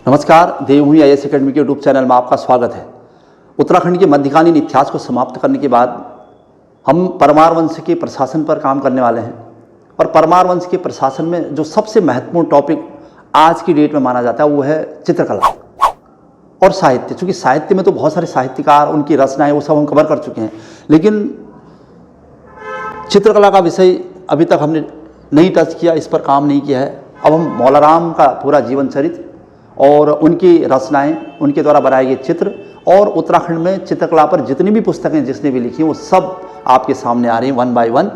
नमस्कार, देवभूमि IAS academy के YouTube channel में आपका स्वागत है। उत्तराखंड के मध्यकालीन इतिहास को समाप्त करने के बाद हम परमार वंश के प्रशासन पर काम करने वाले हैं। और परमार वंश के प्रशासन में जो सबसे महत्वपूर्ण टॉपिक आज की डेट में माना जाता है वो है चित्रकला और साहित्य। चूँकि साहित्य में तो बहुत सारे साहित्यकार, उनकी रचनाएँ वो सब हम कवर कर चुके हैं, लेकिन चित्रकला का विषय अभी तक हमने नहीं टच किया, इस पर काम नहीं किया है। अब हम मौलाराम का पूरा जीवन चरित्र और उनकी रचनाएं, उनके द्वारा बनाए गए चित्र और उत्तराखंड में चित्रकला पर जितनी भी पुस्तकें जिसने भी लिखी वो सब आपके सामने आ रही हैं वन बाय वन।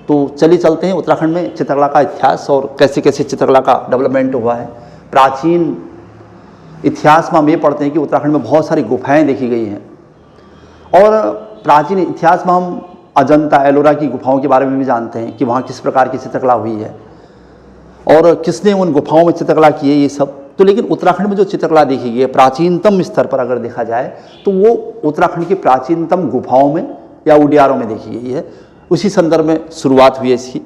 तो चलिए चलते हैं उत्तराखंड में चित्रकला का इतिहास और कैसे कैसे चित्रकला का डेवलपमेंट हुआ है। प्राचीन इतिहास में हम ये पढ़ते हैं कि उत्तराखंड में बहुत सारी गुफाएँ देखी गई हैं और प्राचीन इतिहास में हम अजंता एलोरा की गुफाओं के बारे में भी जानते हैं कि वहाँ किस प्रकार की चित्रकला हुई है और किसने उन गुफाओं में चित्रकला की है, ये सब। तो लेकिन उत्तराखंड में जो चित्रकला देखी गई है प्राचीनतम स्तर पर अगर देखा जाए तो वो उत्तराखंड की प्राचीनतम गुफाओं में या उडियारों में देखी गई है। उसी संदर्भ में शुरुआत हुई है इसकी।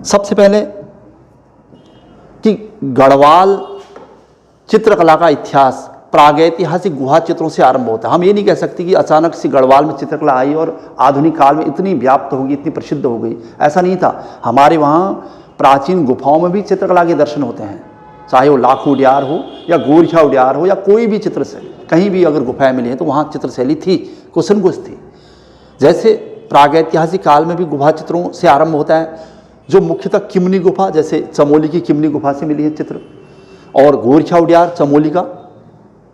सबसे पहले कि गढ़वाल चित्रकला का इतिहास प्रागैतिहासिक गुहा चित्रों से आरंभ होता है। हम ये नहीं कह सकते कि अचानक से गढ़वाल में चित्रकला आई और आधुनिक काल में इतनी व्याप्त होगी, इतनी प्रसिद्ध हो गई, ऐसा नहीं था। हमारे वहाँ प्राचीन गुफाओं में भी चित्रकला के दर्शन होते हैं, चाहे वो लाखू उडियार हो या गोरखा उडियार हो या कोई भी चित्र शैली, कहीं भी अगर गुफाएं मिली हैं तो वहाँ चित्रशैली थी, कुछ न कुछ थी। जैसे प्रागैतिहासिक काल में भी गुफा चित्रों से आरंभ होता है, जो मुख्यतः किमनी गुफा, जैसे चमोली की किमनी गुफा से मिली है चित्र, और गोरखा उडियार चमोली का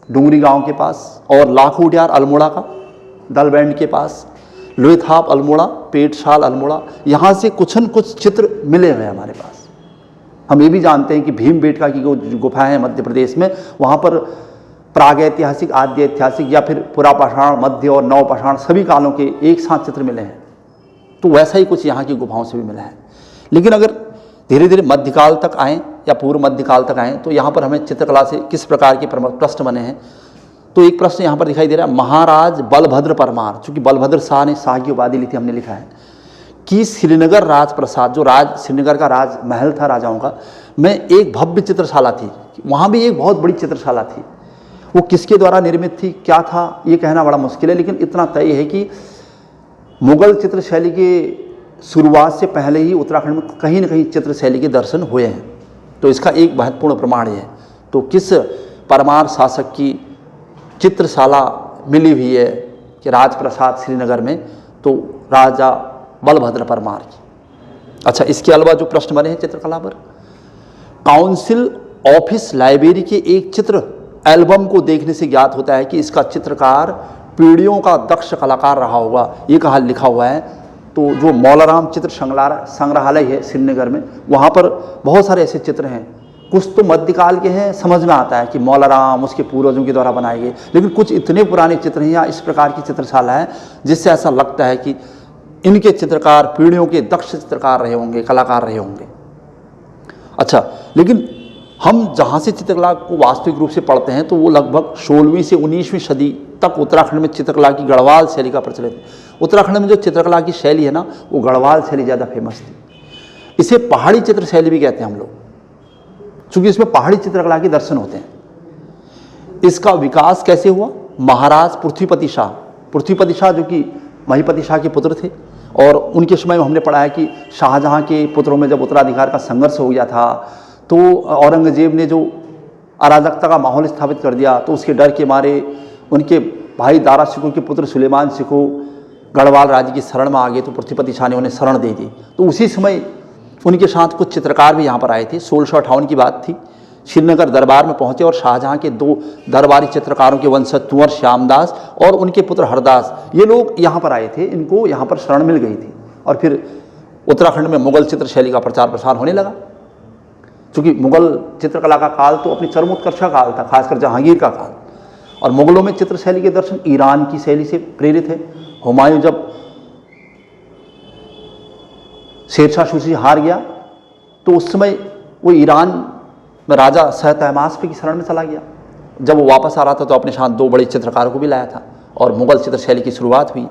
डूंगरी गांव के पास, और लाखू उडियार अल्मोड़ा का दलबैंड के पास, लोहीथाप अल्मोड़ा, पेटशाल अल्मोड़ा, यहाँ से कुछ न कुछ चित्र मिले हुए हैं हमारे पास। हम ये भी जानते हैं कि भीमबेटका की जो गुफाएं हैं मध्य प्रदेश में, वहाँ पर प्रागैतिहासिक, आद्य ऐतिहासिक या फिर पुरापाषाण, मध्य और नवपाषाण सभी कालों के एक साथ चित्र मिले हैं। तो वैसा ही कुछ यहाँ की गुफाओं से भी मिला है। लेकिन अगर धीरे धीरे मध्यकाल तक आएँ या पूर्व मध्यकाल तक आएँ तो यहाँ पर हमें चित्रकला से किस प्रकार के प्रश्न बने हैं। तो एक प्रश्न यहाँ पर दिखाई दे रहा है, महाराज बलभद्र परमार, चूँकि बलभद्र शाह ने शाह की उपाधि ली थी, हमने लिखा है कि श्रीनगर राजप्रसाद, जो श्रीनगर का राजमहल था राजाओं का, में एक भव्य चित्रशाला थी। वहाँ भी एक बहुत बड़ी चित्रशाला थी। वो किसके द्वारा निर्मित थी, क्या था, ये कहना बड़ा मुश्किल है, लेकिन इतना तय है कि मुगल चित्रशैली के शुरुआत से पहले ही उत्तराखंड में कहीं न कहीं चित्रशैली के दर्शन हुए हैं। तो इसका एक महत्वपूर्ण प्रमाण है। तो किस परमार शासक की चित्रशाला मिली हुई है कि राजप्रसाद श्रीनगर में, तो राजा बलभद्र परमार की। अच्छा, इसके अलावा जो प्रश्न बने हैं चित्रकला पर, काउंसिल ऑफिस लाइब्रेरी के एक चित्र एल्बम को देखने से ज्ञात होता है कि इसका चित्रकार पीढ़ियों का दक्ष कलाकार रहा होगा, ये कहा लिखा हुआ है। तो जो मौलाराम चित्र संग्रहालय है श्रीनगर में, वहाँ पर बहुत सारे ऐसे चित्र हैं। कुछ तो मध्यकाल के हैं, समझ में आता है कि मौलाराम उसके पूर्वजों के द्वारा बनाए गए, लेकिन कुछ इतने पुराने चित्र हैं या इस प्रकार की चित्रशाला है जिससे ऐसा लगता है कि इनके चित्रकार पीढ़ियों के दक्ष चित्रकार रहे होंगे, कलाकार रहे होंगे। अच्छा, लेकिन हम जहाँ से चित्रकला को वास्तविक रूप से पढ़ते हैं तो वो लगभग 16वीं से 19वीं सदी तक उत्तराखंड में चित्रकला की गढ़वाल शैली का प्रचलित है। उत्तराखंड में जो चित्रकला की शैली है ना, वो गढ़वाल शैली ज़्यादा फेमस थी। इसे पहाड़ी चित्र शैली भी कहते हैं हम लोग, चूँकि इसमें पहाड़ी चित्रकला के दर्शन होते हैं। इसका विकास कैसे हुआ, महाराज पृथ्वीपति शाह जो कि महीपति शाह के पुत्र थे, और उनके समय में हमने पढ़ा है कि शाहजहाँ के पुत्रों में जब उत्तराधिकार का संघर्ष हो गया था तो औरंगजेब ने जो अराजकता का माहौल स्थापित कर दिया, तो उसके डर के मारे उनके भाई दारा शिकोह के पुत्र सुलेमान शिकोह गढ़वाल राज्य की शरण में आ गए, तो पृथ्वीपति शाह ने उन्हें शरण दे दी। तो उसी समय उनके साथ कुछ चित्रकार भी यहाँ पर आए थे। 1658 की बात थी। श्रीनगर दरबार में पहुँचे और शाहजहाँ के 2 दरबारी चित्रकारों के वंशज कुंवर श्यामदास और उनके पुत्र हरदास, ये लोग यहाँ पर आए थे। इनको यहाँ पर शरण मिल गई थी और फिर उत्तराखंड में मुगल चित्रशैली का प्रचार प्रसार होने लगा। चूँकि मुगल चित्रकला का काल तो अपनी चरमोत्कर्ष का काल था, खासकर जहांगीर का काल, और मुगलों में चित्रशैली के दर्शन ईरान की शैली से प्रेरित है। हुमायूं जब शेरशाह सूरी हार गया तो उस समय वो ईरान में राजा शह तहमास्प की शरण में चला गया। जब वो वापस आ रहा था तो अपने साथ 2 बड़े चित्रकारों को भी लाया था और मुगल चित्रशैली की शुरुआत हुई।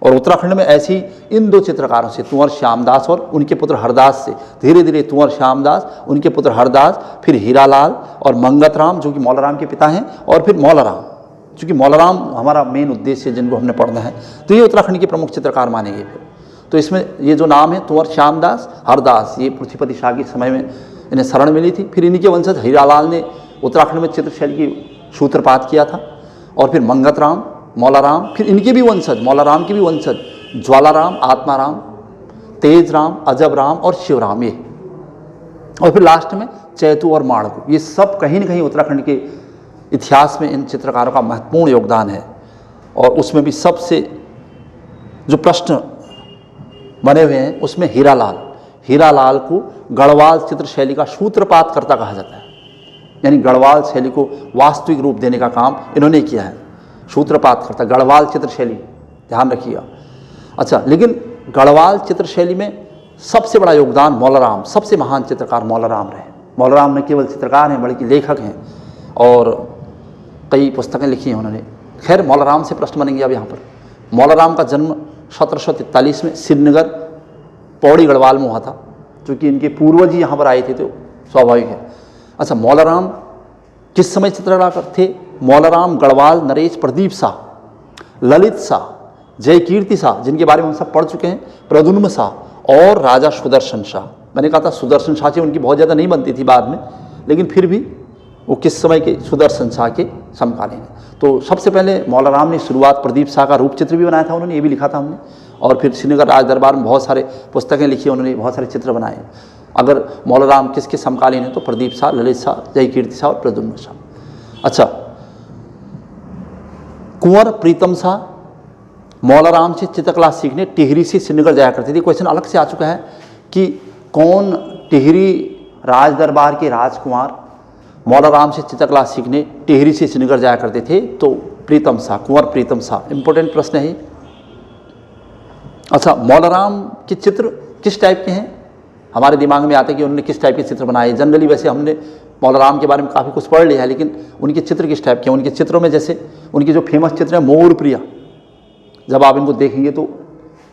और उत्तराखंड में ऐसी इन दो चित्रकारों से, कुंवर श्यामदास और उनके पुत्र हरदास से, धीरे धीरे कुंवर श्यामदास, उनके पुत्र हरदास, फिर हीरालाल और मंगतराम जो कि मौलाराम के पिता हैं, और फिर मौलाराम, चूँकि मौलाराम हमारा मेन उद्देश्य है जिनको हमने पढ़ना है, तो ये उत्तराखंड के प्रमुख चित्रकार मानेंगे। फिर तो इसमें ये जो नाम है कुंवर श्यामदास, हरदास, ये पृथ्वीपति शाह के समय में इन्हें शरण मिली थी। फिर इन्हीं के वंशज हीरालाल ने उत्तराखंड में चित्रशैली की सूत्रपात किया था, और फिर मंगतराम, मौलाराम, फिर इनके भी वंशज, मौलाराम के भी वंशज ज्वालाराम, आत्माराम, तेजराम, अजबराम और शिवराम, ये, और फिर लास्ट में चैतू और माणकू, ये सब कहीं न कहीं उत्तराखंड के इतिहास में इन चित्रकारों का महत्वपूर्ण योगदान है। और उसमें भी सबसे जो प्रश्न बने हुए हैं उसमें हीरालाल को गढ़वाल चित्रशैली का सूत्रपातकर्ता कहा जाता है, यानी गढ़वाल शैली को वास्तविक रूप देने का काम इन्होंने किया है, सूत्रपातकर्ता गढ़वाल चित्रशैली, ध्यान रखिएगा। अच्छा, लेकिन गढ़वाल चित्रशैली में सबसे बड़ा योगदान मौलाराम, सबसे महान चित्रकार मौलाराम रहे। मौलाराम न केवल चित्रकार हैं बल्कि लेखक हैं और कई पुस्तकें लिखी हैं उन्होंने। खैर, मौलाराम से प्रश्न बनेंगे अब यहाँ पर। मौलाराम का जन्म 1743 में श्रीनगर पौड़ी गढ़वाल में हुआ था, क्योंकि इनके पूर्वज ही यहाँ पर आए थे तो स्वाभाविक है। अच्छा, मौलाराम किस समय चित्रकार थे? मौलाराम गढ़वाल नरेश प्रदीप शाह, ललित शाह, जय कीर्ति शाह, जिनके बारे में हम सब पढ़ चुके हैं, प्रद्युम्न शाह और राजा सुदर्शन शाह। मैंने कहा था सुदर्शन शाह से उनकी बहुत ज़्यादा नहीं बनती थी बाद में, लेकिन फिर भी वो किस समय के? सुदर्शन शाह के समकालीन है। तो सबसे पहले मौलाराम ने शुरुआत प्रदीप शाह का रूप चित्र भी बनाया था उन्होंने, ये भी लिखा था हमने, और फिर श्रीनगर राज दरबार में बहुत सारे पुस्तकें लिखी उन्होंने, बहुत सारे चित्र बनाए। अगर मौलाराम किसके समकालीन है तो प्रदीप शाह, ललित शाह, जय कीर्ति शाह और प्रद्युम्न शाह। अच्छा, कुंवर प्रीतम शाह मौलाराम से चित्रकला सीखने टिहरी से श्रीनगर जाया करते थे। क्वेश्चन अलग से आ चुका है कि कौन टिहरी राज दरबार के राजकुमार मौलाराम से चित्रकला सीखने टिहरी से श्रीनगर जाया करते थे? तो प्रीतम शाह, कुंवर प्रीतम शाह। इंपॉर्टेंट प्रश्न है। अच्छा, मौलाराम के चित्र किस टाइप के हैं? हमारे दिमाग में आते हैं कि उन्होंने किस टाइप के चित्र बनाए। जनरली वैसे हमने मौलाराम के बारे में काफ़ी कुछ पढ़ लिया है, लेकिन उनके चित्र किस टाइप के हैं? उनके चित्रों में जैसे उनके जो फेमस चित्र हैं, मोर प्रिया, जब आप इनको देखेंगे तो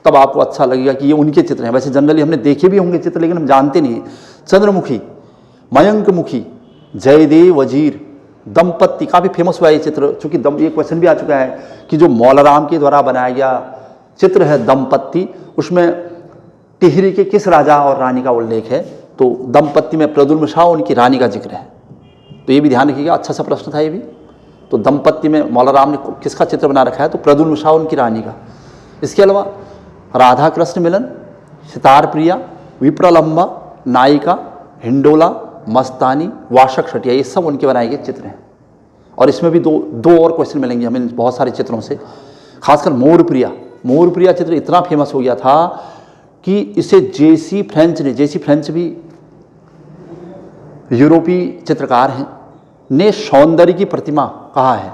तब आपको अच्छा लगेगा कि ये उनके चित्र हैं। वैसे जनरली हमने देखे भी होंगे चित्र, लेकिन हम जानते नहीं। चंद्रमुखी, मयंकमुखी, जयदेव वजीर, दंपत्ति, काफ़ी फेमस हुआ ये चित्र। चूँकि ये क्वेश्चन भी आ चुका है कि जो मौलाराम के द्वारा बनाया गया चित्र है दंपत्ति, उसमें टिहरी के किस राजा और रानी का उल्लेख है? तो दंपत्ति में प्रद्युम्न शाह उनकी रानी का जिक्र है। तो ये भी ध्यान रखिएगा, अच्छा सा प्रश्न था ये भी। तो दंपत्ति में मौलाराम ने किसका चित्र बना रखा है? तो प्रद्युम्न शाह उनकी रानी का। इसके अलावा राधा कृष्ण मिलन, सितार प्रिया, विप्रलंबा, नायिका, हिंडोला, मस्तानी, वाशक छटिया, ये सब उनके बनाए गए चित्र हैं। और इसमें भी दो और क्वेश्चन मिलेंगे हमें बहुत सारे चित्रों से। खासकर मोर प्रिया चित्र इतना फेमस हो गया था कि इसे जेसी फ्रेंच भी यूरोपीय चित्रकार हैं, ने सौंदर्य की प्रतिमा कहा है।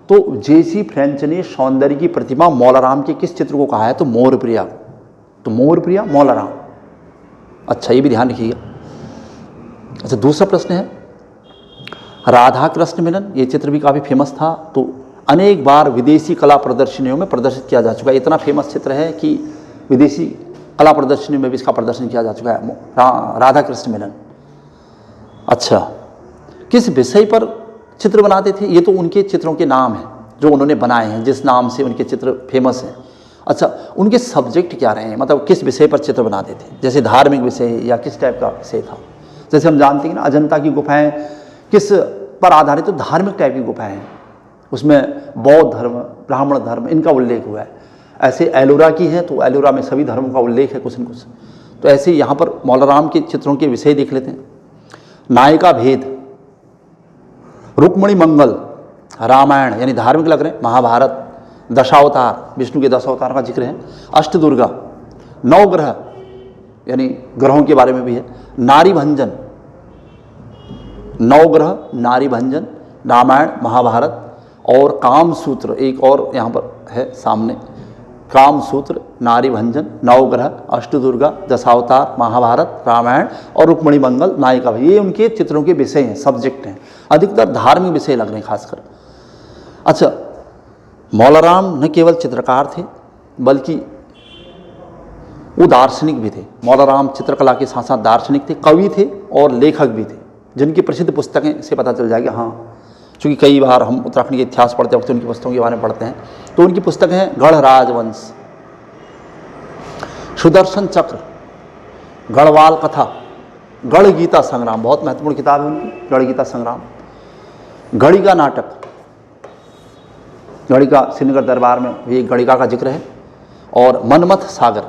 तो जेसी फ्रेंच ने सौंदर्य की प्रतिमा मौलाराम के किस चित्र को कहा है? तो मोर प्रिया। तो मोर प्रिया मौलाराम। अच्छा, ये भी ध्यान रखिएगा। अच्छा, दूसरा प्रश्न है राधा कृष्ण मिलन, ये चित्र भी काफ़ी फेमस था। तो अनेक बार विदेशी कला प्रदर्शनियों में प्रदर्शित किया जा चुका है। इतना फेमस चित्र है कि विदेशी कला प्रदर्शनियों में भी इसका प्रदर्शन किया जा चुका है, राधा कृष्ण मिलन। अच्छा, किस विषय पर चित्र बनाते थे? ये तो उनके चित्रों के नाम हैं जो उन्होंने बनाए हैं, जिस नाम से उनके चित्र फेमस हैं। अच्छा, उनके सब्जेक्ट क्या रहे हैं, मतलब किस विषय पर चित्र बनाते थे? जैसे धार्मिक विषय या किस टाइप का विषय था? जैसे हम जानते हैं ना, अजंता की गुफाएं किस पर आधारित? तो धार्मिक टाइप की गुफाएं हैं, उसमें बौद्ध धर्म, ब्राह्मण धर्म, इनका उल्लेख हुआ है। ऐसे एलोरा की है तो एलोरा में सभी धर्मों का उल्लेख है कुछ न कुछ। तो ऐसे यहाँ पर मौलाराम के चित्रों के विषय देख लेते हैं। नायिका भेद, रुक्मणी मंगल, रामायण यानी धार्मिक लग रहे हैं, महाभारत, दशावतार, विष्णु के 10 अवतार का जिक्र है, अष्टदुर्गा, नवग्रह यानी ग्रहों के बारे में भी है, नारी भंजन, नवग्रह, नारी भंजन, रामायण, महाभारत, और कामसूत्र एक और यहाँ पर है सामने, कामसूत्र, नारी भंजन, नवग्रह, अष्टदुर्गा, दशावतार, महाभारत, रामायण और रुक्मणी मंगल, नायिका, ये उनके चित्रों के विषय हैं, सब्जेक्ट हैं। अधिकतर धार्मिक विषय लग रहे हैं खासकर। अच्छा, मौलाराम न केवल चित्रकार थे बल्कि वो दार्शनिक भी थे। मौला राम चित्रकला के साथ साथ दार्शनिक थे, कवि थे और लेखक भी थे, जिनकी प्रसिद्ध पुस्तकें से पता चल जाएगा। हाँ, चूँकि कई बार हम उत्तराखंड के इतिहास पढ़ते वक्त उनकी पुस्तकों के बारे में पढ़ते हैं, तो उनकी पुस्तक हैं गढ़ राजवंश, सुदर्शन चक्र, गढ़वाल कथा, गढ़ गीता संग्राम, बहुत महत्वपूर्ण किताब है उनकी, गढ़ गीता संग्राम, गढ़िका नाटक, गढ़िका श्रीनगर दरबार में ये गढ़िका का जिक्र है, और मनमथ सागर,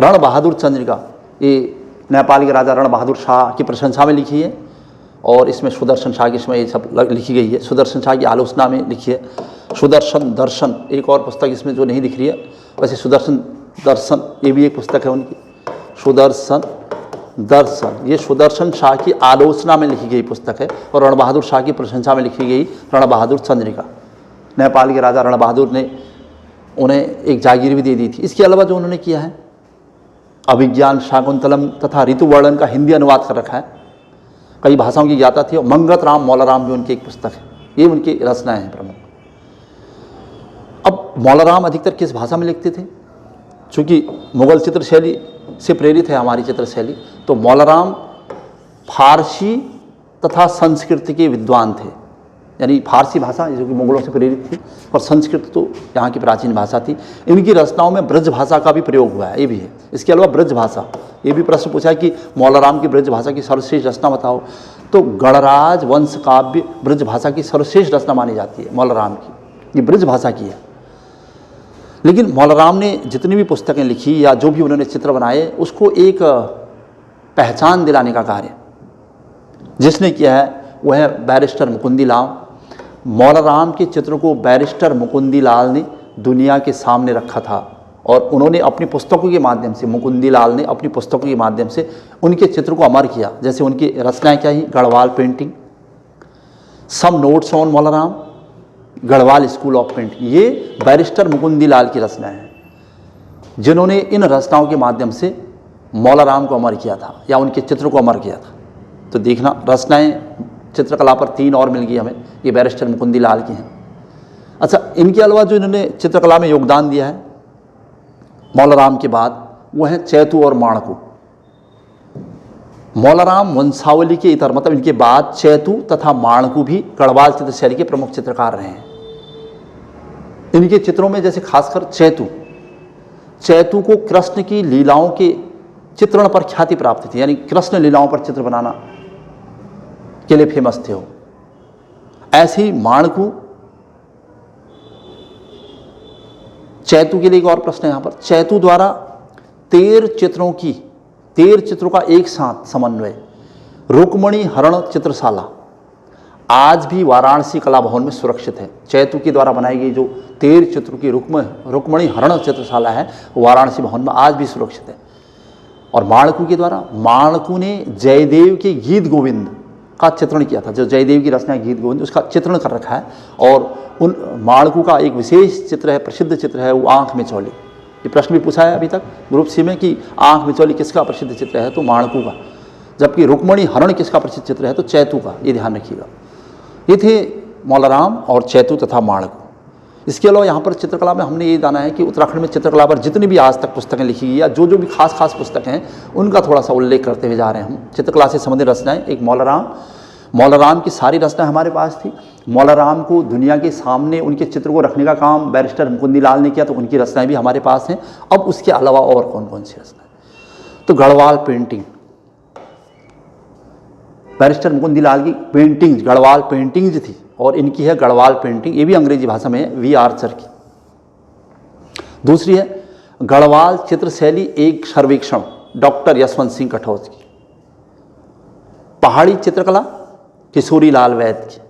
रण बहादुर चंद्रिका, ये नेपाल के राजा रण बहादुर शाह की प्रशंसा में लिखी है, और इसमें सुदर्शन शाह की इसमें ये सब लिखी गई है, सुदर्शन शाह की आलोचना में लिखी है। सुदर्शन दर्शन एक और पुस्तक इसमें जो नहीं दिख रही है, वैसे सुदर्शन दर्शन ये भी एक पुस्तक है उनकी, सुदर्शन दर्शन, ये सुदर्शन शाह की आलोचना में लिखी गई पुस्तक है, और रण बहादुर शाह की प्रशंसा में लिखी गई रण बहादुर चंद्रिका। नेपाल के राजा रण बहादुर ने उन्हें एक जागीर भी दे दी थी। इसके अलावा जो उन्होंने किया है, अभिज्ञान शाकुंतलम तथा ऋतु वर्णन का हिंदी अनुवाद कर रखा है, कई भाषाओं की ज्ञाता थी, और मंगत राम मौला राम भी उनकी एक पुस्तक है। ये उनकी रचनाएं हैं प्रमुख। अब मौला राम अधिकतर किस भाषा में लिखते थे? चूँकि मुगल चित्र शैली से प्रेरित है हमारी चित्र शैली, तो मौला राम फारसी तथा संस्कृत के विद्वान थे, यानी फारसी भाषा जो कि मुगलों से प्रेरित थी, और संस्कृत तो यहाँ की प्राचीन भाषा थी। इनकी रचनाओं में ब्रज भाषा का भी प्रयोग हुआ है, ये भी है। इसके अलावा ब्रज भाषा, ये भी प्रश्न पूछा है कि मौला राम की ब्रज भाषा की सर्वश्रेष्ठ रचना बताओ, तो गणराज वंश काव्य ब्रज भाषा की सर्वश्रेष्ठ रचना मानी जाती है मौला राम की, ये ब्रज भाषा की है। लेकिन मौला राम ने जितनी भी पुस्तकें लिखी या जो भी उन्होंने चित्र बनाए, उसको एक पहचान दिलाने का कार्य जिसने किया है वह है बैरिस्टर मुकुंदी लाल। मौला राम के चित्र को बैरिस्टर मुकुंदी लाल ने दुनिया के सामने रखा था, और उन्होंने अपनी पुस्तकों के माध्यम से, मुकुंदी लाल ने अपनी पुस्तकों के माध्यम से उनके चित्र को अमर किया। जैसे उनकी रचनाएं क्या ही, Garhwal painting, some notes on Maula Ram, Garhwal school of painting, ये बैरिस्टर मुकुंदी लाल की रचनाएं हैं, जिन्होंने इन रचनाओं के माध्यम से मौला राम को अमर किया था या उनके चित्र को अमर किया था। तो देखना, रचनाएं चित्रकला पर 3 और मिल गई हमें, ये बैरिस्टर मुकुंदी लाल की हैं। अच्छा, इनके अलावा जो इन्होंने चित्रकला में योगदान दिया है मौला राम के बाद, वो है चैतू और माणकू। मौला राम वंशावली के इतर, मतलब इनके बाद चैतू तथा माणकू भी गढ़वाल चित्र शैली के प्रमुख चित्रकार रहे हैं। इनके चित्रों में जैसे खासकर चैतू को कृष्ण की लीलाओं के चित्रण पर ख्याति प्राप्त थी, यानी कृष्ण लीलाओं पर चित्र बनाना के लिए फेमस थे वो। ऐसे ही माणकू, चैतू के लिए एक और प्रश्न है यहाँ पर, चैतू द्वारा 13 चित्रों का एक साथ समन्वय, रुक्मणी हरण चित्रशाला आज भी वाराणसी कला भवन में सुरक्षित है। चैतू के द्वारा बनाई गई जो 13 चित्रों की रुक्मणी हरण चित्रशाला है, वाराणसी भवन में आज भी सुरक्षित है। और माणकू के द्वारा, माणकू ने जयदेव के गीत गोविंद का चित्रण किया था, जो जयदेव की रचना गीत गोविंद, उसका चित्रण कर रखा है। और उन माणकू का एक विशेष चित्र है, प्रसिद्ध चित्र है, वो आँख मिचौली। ये प्रश्न भी पूछा है अभी तक ग्रुप सी में कि आँख मिचौली किसका प्रसिद्ध चित्र है, तो माणकू का, जबकि रुक्मणी हरण किसका प्रसिद्ध चित्र है, तो चैतू का। ये ध्यान रखिएगा। ये थे मौला राम और चैतू तथा माणकू। इसके अलावा यहाँ पर चित्रकला में हमने ये जाना है कि उत्तराखंड में चित्रकला पर जितनी भी आज तक पुस्तकें लिखी गई या जो भी खास पुस्तकें हैं, उनका थोड़ा सा उल्लेख करते हुए जा रहे हैं हम। चित्रकला से संबंधित रचनाएं, एक मौला राम की सारी रचनाएं हमारे पास थी। मौला राम को दुनिया के सामने उनके चित्र को रखने का काम बैरिस्टर मुकुंदी लाल ने किया, तो उनकी रचनाएं भी हमारे पास हैं। अब उसके अलावा और कौन कौन सी रचनाएं, तो गढ़वाल पेंटिंग, बैरिस्टर मुकुंदी लाल की पेंटिंग्स, गढ़वाल पेंटिंग्स थी, और इनकी है गढ़वाल पेंटिंग, ये भी अंग्रेजी भाषा में है, वी आर्चर की। दूसरी है गढ़वाल चित्र शैली एक सर्वेक्षण, डॉक्टर यशवंत सिंह कठौज की। पहाड़ी चित्रकला किशोरी लाल वैद की।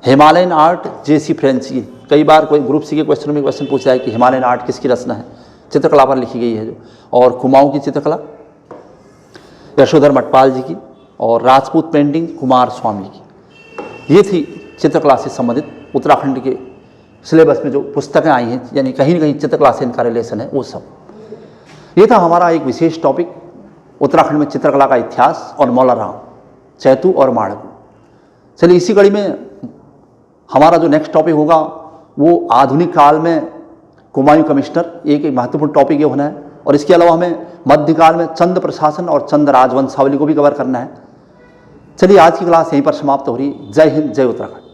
हिमालयन आर्ट जेसी फ्रेंच की। कई बार कोई ग्रुप सी के क्वेश्चन में क्वेश्चन पूछा है कि हिमालयन आर्ट किसकी रचना है, चित्रकला पर लिखी गई है जो। और कुमाऊं की चित्रकला यशोधर मटपाल जी की, और राजपूत पेंटिंग कुमार स्वामी की। ये थी चित्रकला से संबंधित उत्तराखंड के सिलेबस में जो पुस्तकें आई हैं, यानी कहीं न कहीं चित्रकला से इनका रिलेशन है, वो सब। ये था हमारा एक विशेष टॉपिक, उत्तराखंड में चित्रकला का इतिहास और मौला राम, चैतू और माणकू। चलिए, इसी कड़ी में हमारा जो नेक्स्ट टॉपिक होगा वो आधुनिक काल में कुमायूं कमिश्नर, एक महत्वपूर्ण टॉपिक ये होना है। और इसके अलावा हमें मध्यकाल में चंद प्रशासन और चंद राजवंशावली को भी कवर करना है। चलिए आज की क्लास यहीं पर समाप्त हो रही। जय हिंद, जय उत्तराखंड।